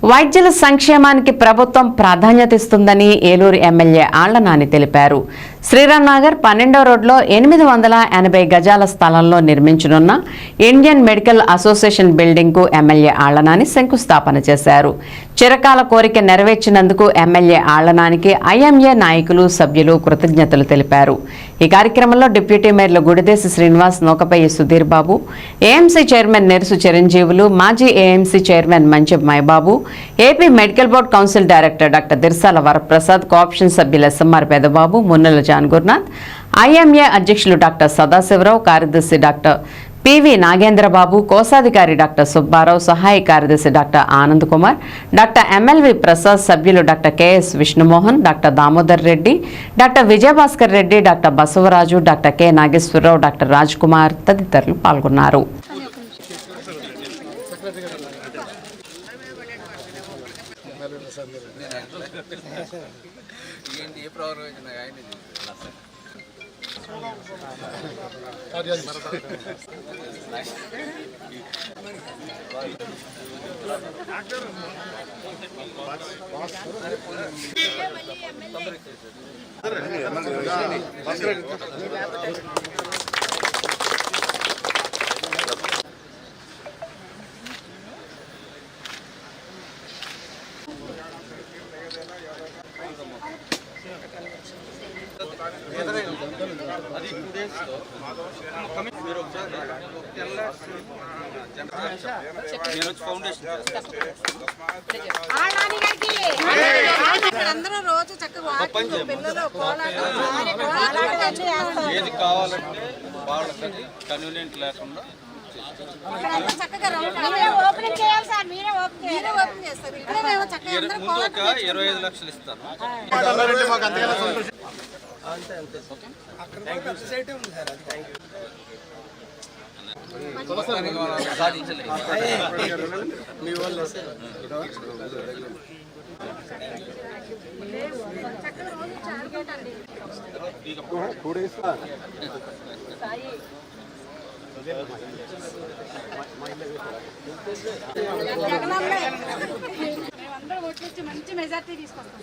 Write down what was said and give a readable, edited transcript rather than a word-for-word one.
వైద్యుల సంక్షేమానికి ప్రభుత్వం ప్రాధాన్యత ఇస్తుందని ఏలూరు ఎమ్మెల్యే ఆళ్ల నాని తెలిపారు. శ్రీరామ్ నగర్ 12వ రోడ్లో 880 గజాల స్థలంలో నిర్మించనున్న Indian medical association బిల్డింగ్కు MLA Alla Nani శంకుస్థాపన చేశారు. చిరకాల కోరిక నెరవేర్చినందుకు ఎమ్మెల్యే ఆళ్ల నానికి ఐఎంఏ నాయకులు, సభ్యులు కృతజ్ఞతలు తెలిపారు. ఈ కార్యక్రమంలో డిప్యూటీ మేయర్లు గుడిదేశి శ్రీనివాస్, నోకపయ్యి సుధీర్ బాబు, ఏఎంసీ చైర్మన్ నెరుసు చిరంజీవులు, మాజీ AMC chairman Manchem Maibabu, AP medical board council director doctor Dirsala Varaprasad, cooption సభ్యులు ఎస్ఎంఆర్ పెదబాబు, మున్నెల జాన్ గురునాథ్, ఐఎంఏ అధ్యక్షులు డాక్టర్ సదాశివరావు, కార్యదర్శి డాక్టర్ పివి నాగేంద్రబాబు, కోశాధికారి డాక్టర్ సుబ్బారావు, సహాయ కార్యదర్శి doctor Anand Kumar, doctor MLV Prasad, సభ్యులు doctor KS Vishnumohan, doctor Damodar Reddy, doctor Vijayabhaskar Reddy, doctor Basavaraju, doctor K Nageswararao, doctor Raj Kumar తదితరులు పాల్గొన్నారు. అందరూ రోజు చక్కగా పిల్లలు ఏది కావాలంటే వాళ్ళకి కన్వీనియంట్ లేకుండా ఓపెన్ చేస్తారు. ఇక్కడ మేము చక్కగా ముందు ఒక 25 లక్షలు ఇస్తాను. మేమందరం వచ్చి మంచి మెజార్టీ తీసుకొస్తాం.